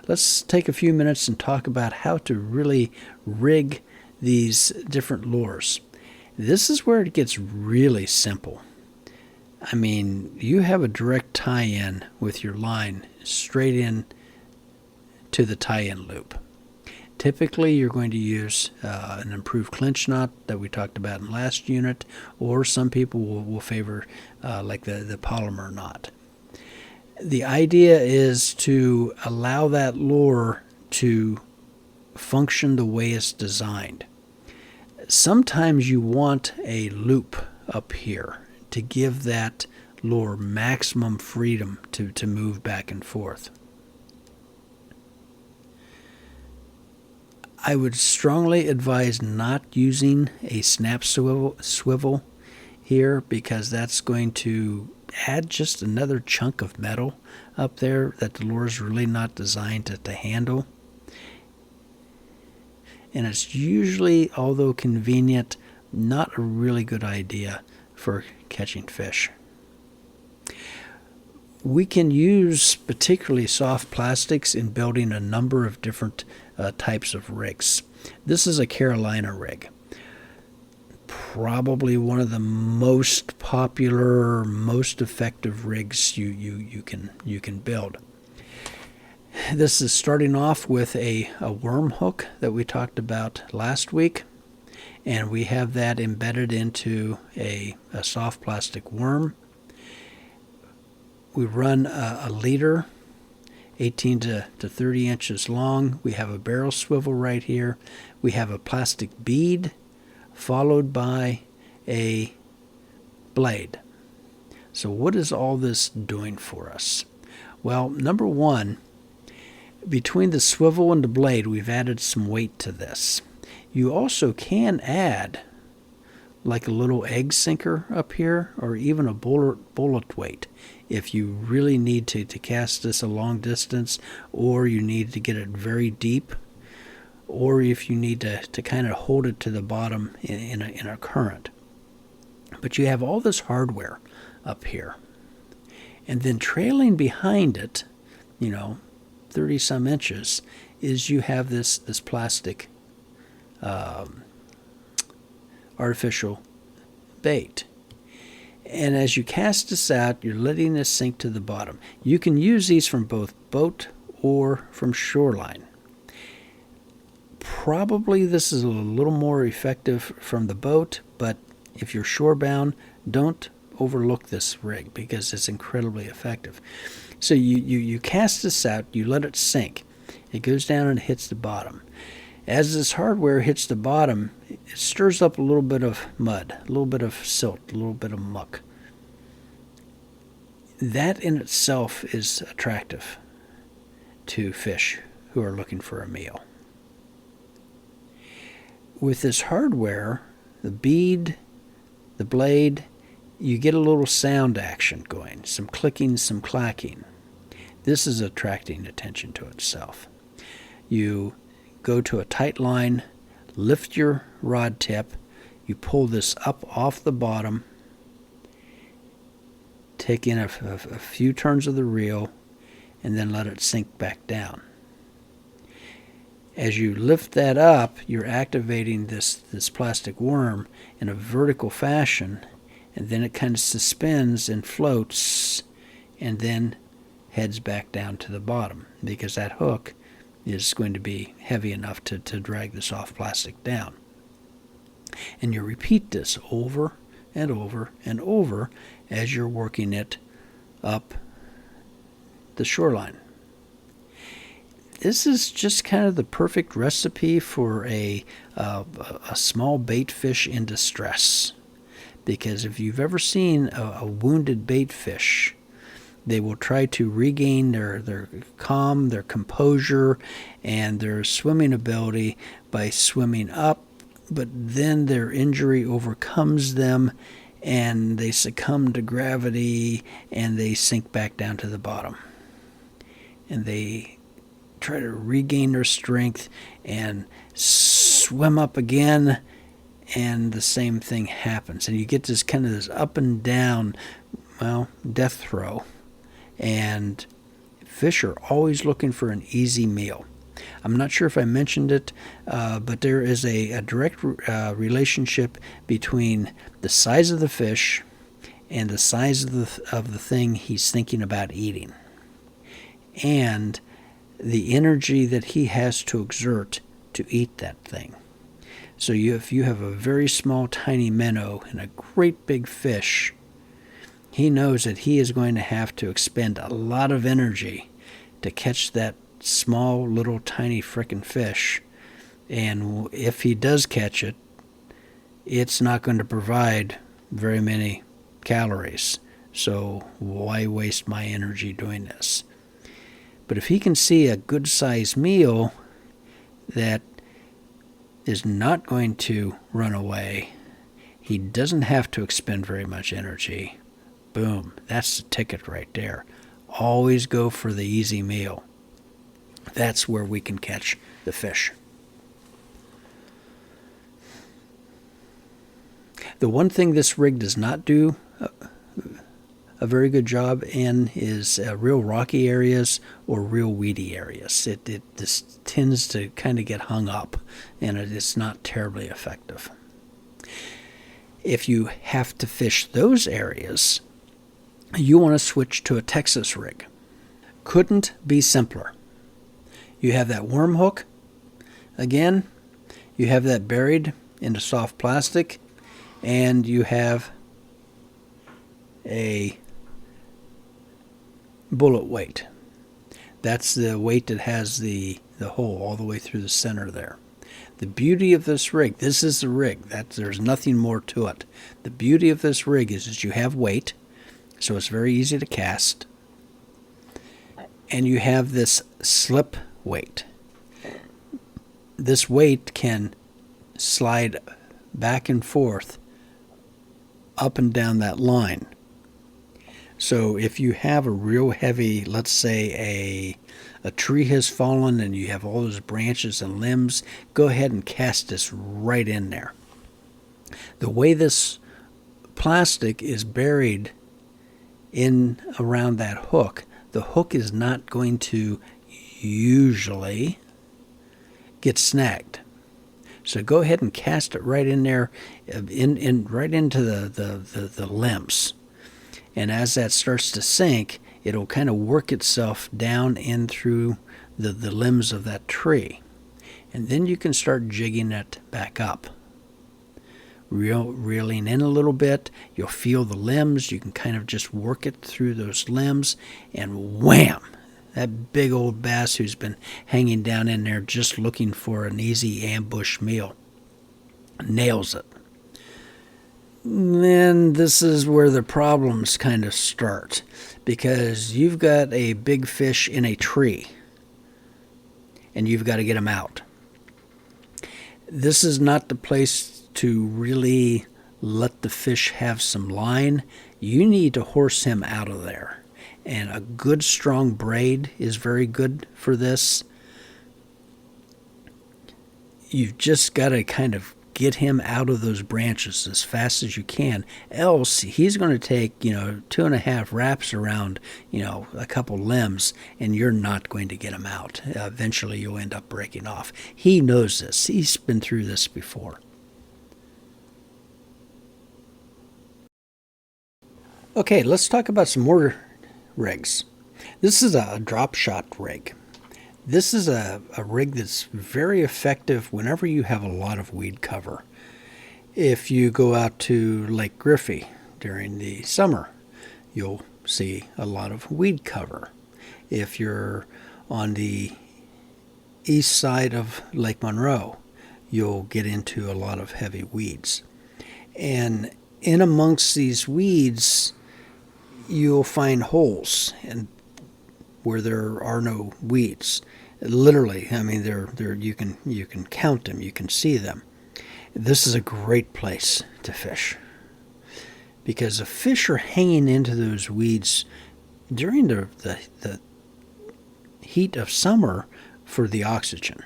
let's take a few minutes and talk about how to really rig these different lures. This is where it gets really simple. I mean, you have a direct tie-in with your line straight in to the tie-in loop. Typically, you're going to use an improved clinch knot that we talked about in last unit, or some people will favor like the polymer knot. The idea is to allow that lure to function the way it's designed. Sometimes you want a loop up here to give that lure maximum freedom to move back and forth. I would strongly advise not using a snap swivel here, because that's going to add just another chunk of metal up there that the lure is really not designed to handle. And it's usually, although convenient, not a really good idea for catching fish. We can use particularly soft plastics in building a number of different types of rigs. This is a Carolina rig. Probably one of the most popular, most effective rigs you can build. This is starting off with a worm hook that we talked about last week, and we have that embedded into a soft plastic worm. We run a leader 18 to 30 inches long. We have a barrel swivel right here. We have a plastic bead followed by a blade. So what is all this doing for us? Well, number one, between the swivel and the blade, we've added some weight to this. You also can add like a little egg sinker up here, or even a bullet weight if you really need to cast this a long distance, or you need to get it very deep, or if you need to kind of hold it to the bottom in a current. But you have all this hardware up here. And then trailing behind it, 30 some inches, is you have this plastic artificial bait. And as you cast this out, you're letting this sink to the bottom. You can use these from both boat or from shoreline. Probably this is a little more effective from the boat, but if you're shorebound, don't overlook this rig because it's incredibly effective. So you cast this out, you let it sink. It goes down and hits the bottom. As this hardware hits the bottom, it stirs up a little bit of mud, a little bit of silt, a little bit of muck. That in itself is attractive to fish who are looking for a meal. With this hardware, the bead, the blade, you get a little sound action going, some clicking, some clacking. This is attracting attention to itself. You go to a tight line, lift your rod tip, you pull this up off the bottom, take in a few turns of the reel, and then let it sink back down. As you lift that up, you're activating this plastic worm in a vertical fashion, and then it kind of suspends and floats and then heads back down to the bottom, because that hook is going to be heavy enough to drag the soft plastic down. And you repeat this over and over and over as you're working it up the shoreline. This is just kind of the perfect recipe for a small bait fish in distress. Because if you've ever seen a wounded bait fish, they will try to regain their calm, their composure, and their swimming ability by swimming up, but then their injury overcomes them and they succumb to gravity and they sink back down to the bottom. And they try to regain their strength and swim up again, and the same thing happens. And you get this kind of this up and down, death throw. And Fish are always looking for an easy meal. I'm not sure if I mentioned it, but there is a direct relationship between the size of the fish and the size of the thing he's thinking about eating, and the energy that he has to exert to eat that thing. So if you have a very small, tiny minnow and a great big fish, he knows that he is going to have to expend a lot of energy to catch that small, little, tiny frickin' fish. And if he does catch it, it's not going to provide very many calories. So why waste my energy doing this? But if he can see a good-sized meal that is not going to run away, he doesn't have to expend very much energy. Boom, that's the ticket right there. Always go for the easy meal. That's where we can catch the fish. The one thing this rig does not do a very good job in is real rocky areas or real weedy areas. It just tends to kind of get hung up, and it's not terribly effective. If you have to fish those areas, you want to switch to a Texas rig. Couldn't be simpler. You have that worm hook. Again, you have that buried into soft plastic, and you have a bullet weight. That's the weight that has the hole all the way through the center there. The beauty of this rig, this is the rig. There's nothing more to it. The beauty of this rig is that you have weight, so it's very easy to cast. And you have this slip weight. This weight can slide back and forth up and down that line. So if you have a real heavy, let's say a tree has fallen and you have all those branches and limbs, go ahead and cast this right in there. The way this plastic is buried in around that hook, the hook is not going to usually get snagged. So go ahead and cast it right in there, right into the limbs. And as that starts to sink, it'll kind of work itself down in through the limbs of that tree. And then you can start jigging it back up. Reeling in a little bit, you'll feel the limbs. You can kind of just work it through those limbs, and wham! That big old bass who's been hanging down in there just looking for an easy ambush meal nails it. Then this is where the problems kind of start, because you've got a big fish in a tree and you've got to get him out. This is not the place to really let the fish have some line. You need to horse him out of there. And a good strong braid is very good for this. You've just got to kind of get him out of those branches as fast as you can. Else he's going to take, 2.5 wraps around, a couple limbs, and you're not going to get him out. Eventually you'll end up breaking off. He knows this. He's been through this before. Okay, let's talk about some more rigs. This is a Dropshot rig. This is a rig that's very effective whenever you have a lot of weed cover. If you go out to Lake Griffey during the summer, you'll see a lot of weed cover. If you're on the east side of Lake Monroe, you'll get into a lot of heavy weeds. And in amongst these weeds, you'll find holes and where there are no weeds. Literally, I mean, they're you can count them, you can see them. This is a great place to fish, because the fish are hanging into those weeds during the heat of summer for the oxygen,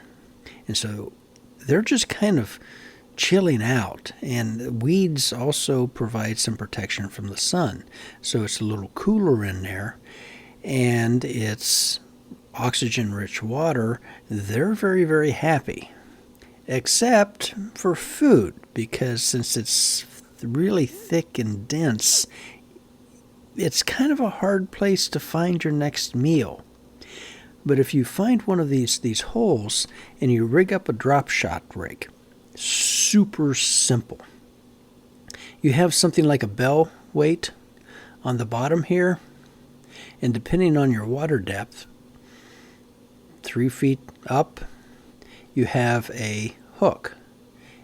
and so they're just kind of chilling out. And weeds also provide some protection from the sun, so it's a little cooler in there. and it's oxygen-rich water, they're very, very happy. Except for food, because since it's really thick and dense, it's kind of a hard place to find your next meal. But if you find one of these holes and you rig up a Dropshot rig, super simple. You have something like a bell weight on the bottom here, and depending on your water depth, 3 feet up, you have a hook,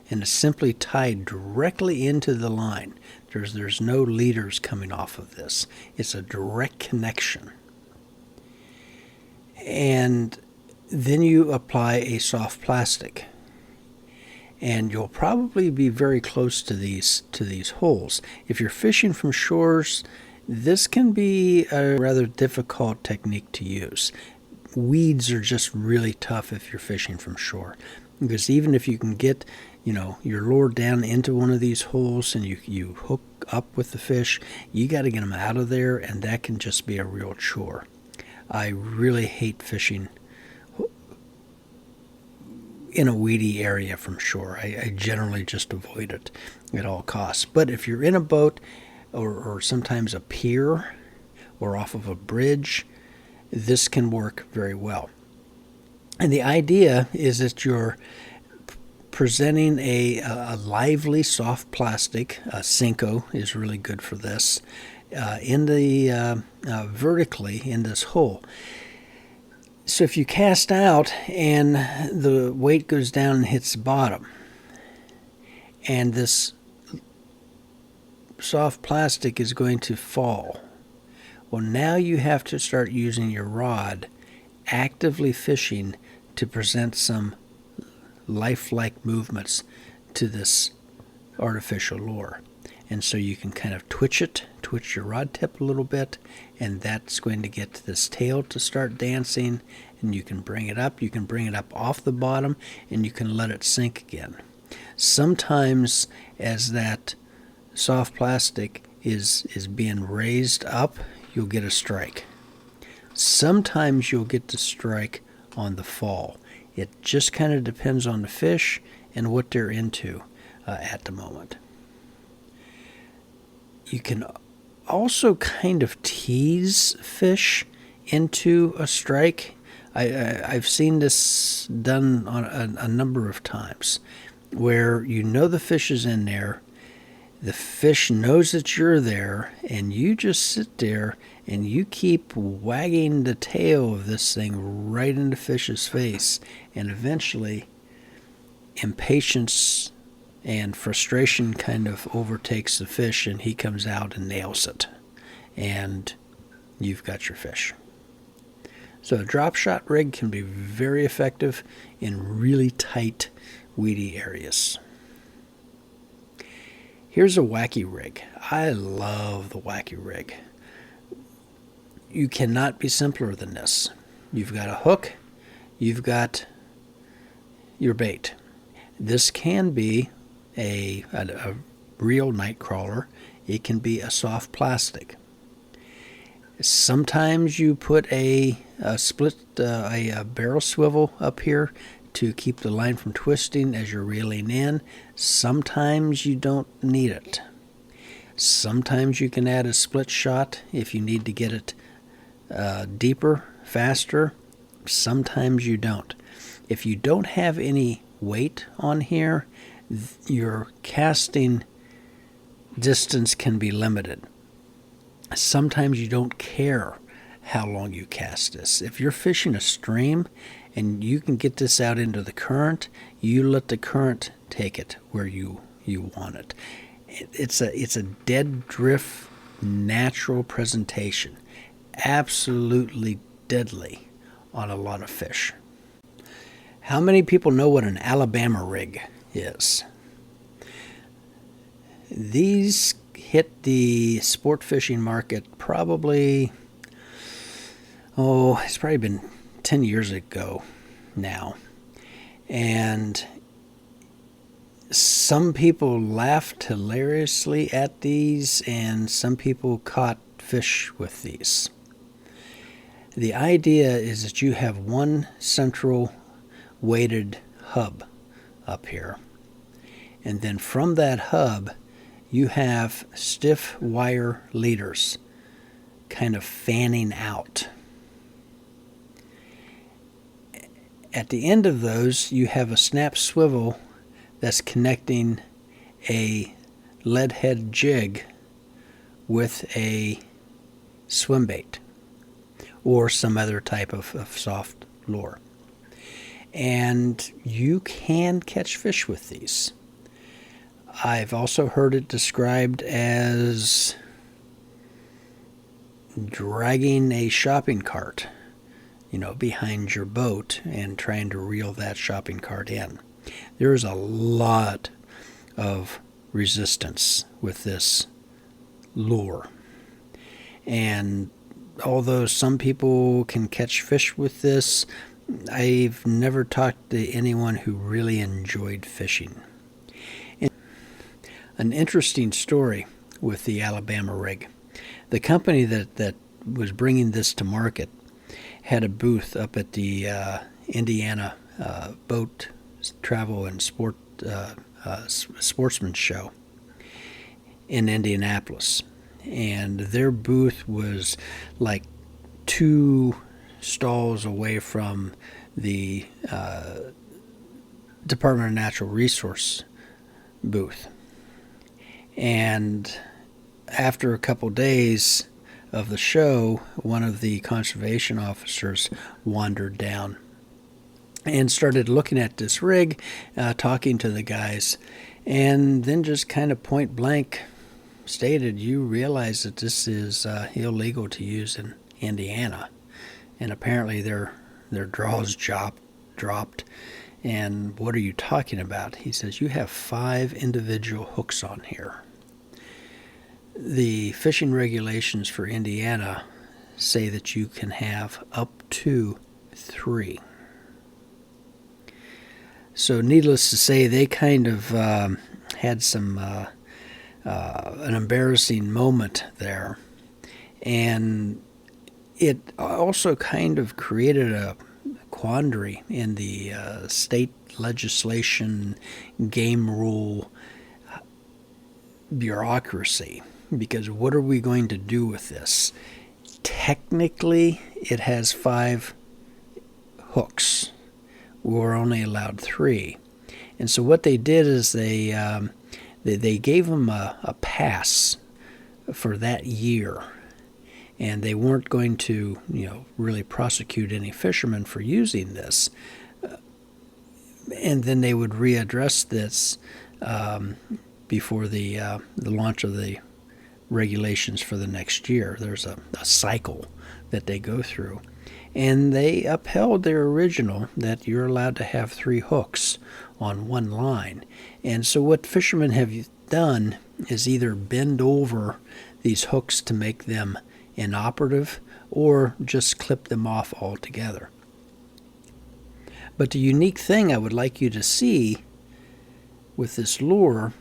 and it's simply tied directly into the line. There's no leaders coming off of this. It's a direct connection. And then you apply a soft plastic, and you'll probably be very close to these holes. If you're fishing from shores, this can be a rather difficult technique to use. Weeds are just really tough if you're fishing from shore, because even if you can get your lure down into one of these holes and you hook up with the fish, you got to get them out of there, and that can just be a real chore. I really hate fishing in a weedy area from shore. I generally just avoid it at all costs. But if you're in a boat or sometimes a pier or off of a bridge, this can work very well. And the idea is that you're presenting a lively soft plastic. Senko is really good for this. In the vertically in this hole. So if you cast out and the weight goes down and hits the bottom, and this soft plastic is going to fall, well, now you have to start using your rod, actively fishing to present some lifelike movements to this artificial lure. And so you can kind of twitch your rod tip a little bit, and that's going to get this tail to start dancing, and you can bring it up. You can bring it up off the bottom, and you can let it sink again. Sometimes as that soft plastic is being raised up, you'll get a strike. Sometimes you'll get the strike on the fall. It just kind of depends on the fish and what they're into at the moment. You can also kind of tease fish into a strike. I've seen this done on a number of times, where the fish is in there, the fish knows that you're there, and you just sit there and you keep wagging the tail of this thing right in the fish's face, and eventually impatience and frustration kind of overtakes the fish, and he comes out and nails it, and you've got your fish. So a drop shot rig can be very effective in really tight, weedy areas. Here's a Wacky Rig. I love the Wacky Rig. You cannot be simpler than this. You've got a hook, you've got your bait. This can be a real night crawler. It can be a soft plastic. Sometimes you put a barrel swivel up here to keep the line from twisting as you're reeling in. Sometimes you don't need it. Sometimes you can add a split shot if you need to get it deeper, faster. Sometimes you don't. If you don't have any weight on here, your casting distance can be limited. Sometimes you don't care how long you cast this. If you're fishing a stream and you can get this out into the current, you let the current take it where you want it. It's a dead drift natural presentation. Absolutely deadly on a lot of fish. How many people know what an Alabama rig is? These hit the sport fishing market probably, it's probably been 10 years ago now. And some people laughed hilariously at these, and some people caught fish with these. The idea is that you have one central weighted hub up here, and then from that hub you have stiff wire leaders kind of fanning out. At the end of those, you have a snap swivel that's connecting a lead head jig with a swim bait or some other type of soft lure. And you can catch fish with these. I've also heard it described as dragging a shopping cart, behind your boat and trying to reel that shopping cart in. There's a lot of resistance with this lure. And although some people can catch fish with this, I've never talked to anyone who really enjoyed fishing. An interesting story with the Alabama rig. The company that was bringing this to market had a booth up at the Indiana Boat Travel and Sportsman Show in Indianapolis. And their booth was like 2 stalls away from the Department of Natural Resource booth. And after a couple days of the show, one of the conservation officers wandered down and started looking at this rig, talking to the guys, and then just kind of point blank stated, "You realize that this is illegal to use in Indiana." And apparently their draws dropped. And what are you talking about? He says, "You have 5 individual hooks on here." The fishing regulations for Indiana say that you can have up to 3. So needless to say, they kind of had some an embarrassing moment there. And it also kind of created a quandary in the state legislation, game rule bureaucracy, because what are we going to do with this? Technically, it has 5 hooks. We're only allowed 3. And so what they did is they gave them a pass for that year. And they weren't going to, really prosecute any fishermen for using this. And then they would readdress this before the launch of the regulations for the next year. There's a cycle that they go through. And they upheld their original that you're allowed to have 3 hooks on one line. And so what fishermen have done is either bend over these hooks to make them inoperative or just clip them off altogether. But the unique thing I would like you to see with this lure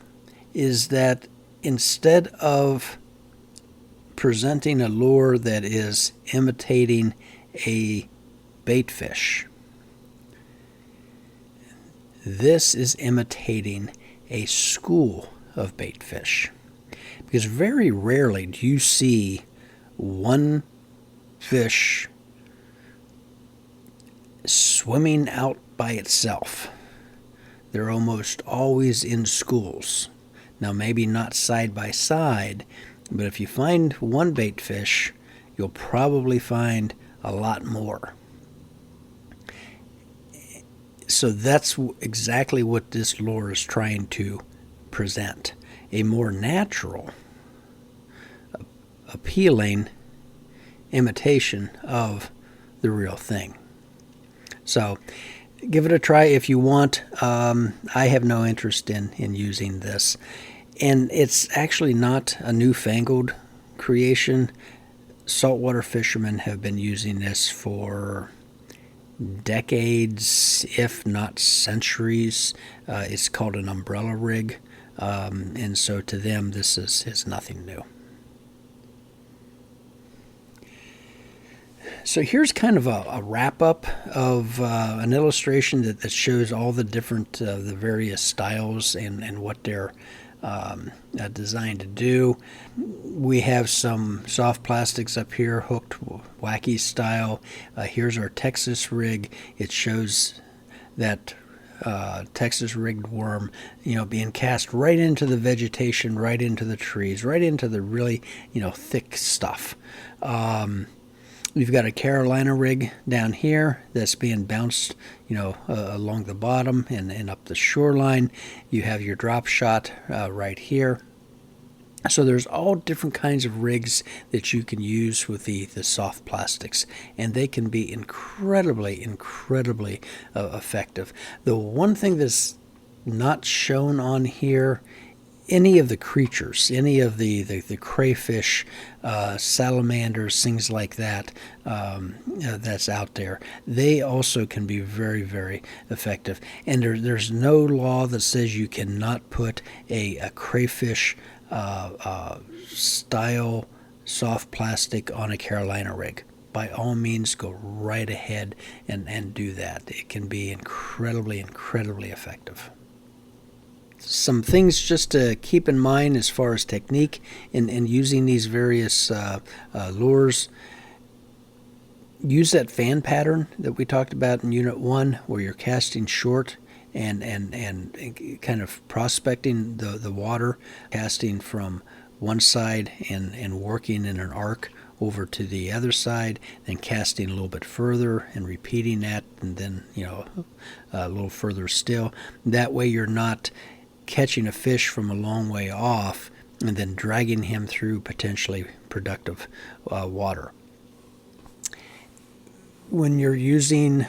is that instead of presenting a lure that is imitating a bait fish, this is imitating a school of bait fish. Because very rarely do you see one fish swimming out by itself. They're almost always in schools. Now, maybe not side by side, but if you find one bait fish, you'll probably find a lot more. So that's exactly what this lure is trying to present. A more natural, appealing imitation of the real thing. So give it a try if you want. I have no interest in using this. And it's actually not a newfangled creation. Saltwater fishermen have been using this for decades, if not centuries. It's called an umbrella rig. And so to them, this is nothing new. So here's kind of a wrap-up of an illustration that shows all the different, the various styles and what they're designed to do. We have some soft plastics up here, hooked wacky style. Here's our Texas rig. It shows that Texas rigged worm, being cast right into the vegetation, right into the trees, right into the really, thick stuff. We've got a Carolina rig down here that's being bounced, along the bottom and up the shoreline. You have your drop shot right here. So there's all different kinds of rigs that you can use with the soft plastics, and they can be incredibly effective. The one thing that's not shown on here, any of the creatures, any of the crayfish, salamanders, things like that, that's out there, they also can be very effective. And there's no law that says you cannot put a crayfish style soft plastic on a Carolina rig. By all means, go right ahead and do that. It can be incredibly effective. Some things just to keep in mind as far as technique in using these various lures. Use that fan pattern that we talked about in Unit 1, where you're casting short and kind of prospecting the water, casting from one side and working in an arc over to the other side, then casting a little bit further and repeating that, and then a little further still. That way you're not catching a fish from a long way off and then dragging him through potentially productive water. When you're using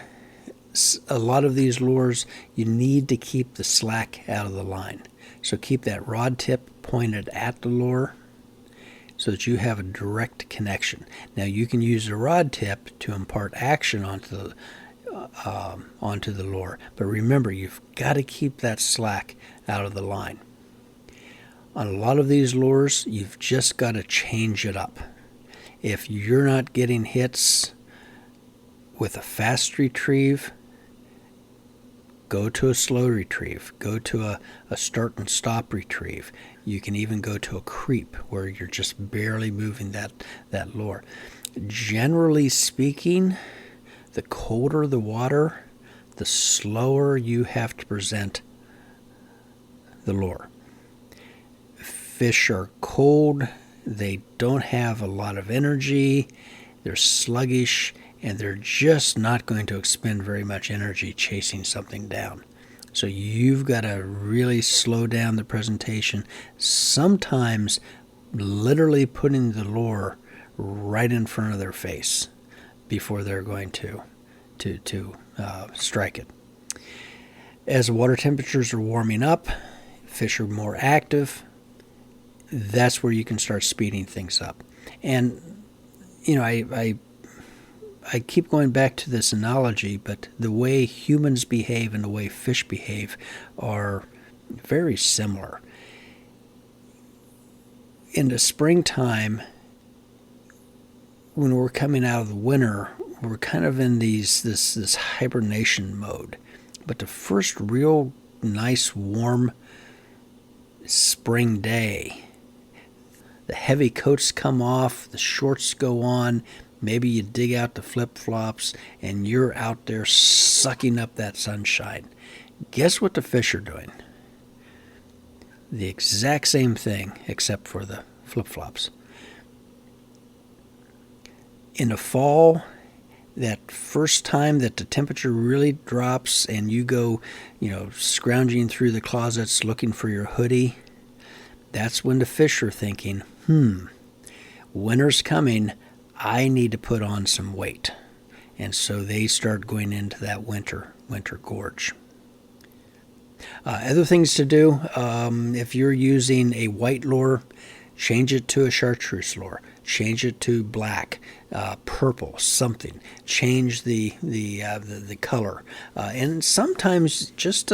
a lot of these lures, you need to keep the slack out of the line. So keep that rod tip pointed at the lure so that you have a direct connection. Now you can use the rod tip to impart action onto the lure, but remember, you've got to keep that slack out of the line. On a lot of these lures, you've just got to change it up. If you're not getting hits with a fast retrieve, go to a slow retrieve. Go to a start and stop retrieve. You can even go to a creep where you're just barely moving that lure. Generally speaking, the colder the water, the slower you have to present the lure. Fish are cold, they don't have a lot of energy, they're sluggish, and they're just not going to expend very much energy chasing something down. So you've got to really slow down the presentation, sometimes literally putting the lure right in front of their face before they're going to strike it. As the water temperatures are warming up, fish are more active. That's where you can start speeding things up. And I keep going back to this analogy, but the way humans behave and the way fish behave are very similar. In the springtime, when we're coming out of the winter, we're kind of in this hibernation mode. But the first real nice warm spring day, the heavy coats come off, the shorts go on, maybe you dig out the flip-flops, and you're out there sucking up that sunshine. Guess what the fish are doing? The exact same thing, except for the flip-flops. In the fall, that first time that the temperature really drops and you go, scrounging through the closets looking for your hoodie, that's when the fish are thinking, winter's coming, I need to put on some weight. And so they start going into that winter gorge. Other things to do, if you're using a white lure, change it to a chartreuse lure. Change it to black, purple, something. Change the color, and sometimes just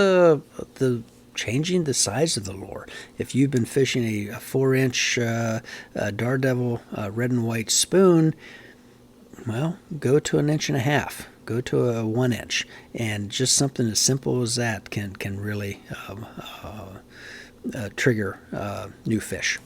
changing the size of the lure. If you've been fishing a 4-inch Daredevil red and white spoon, well, go to 1.5 inches. Go to a 1 inch, and just something as simple as that can really trigger new fish.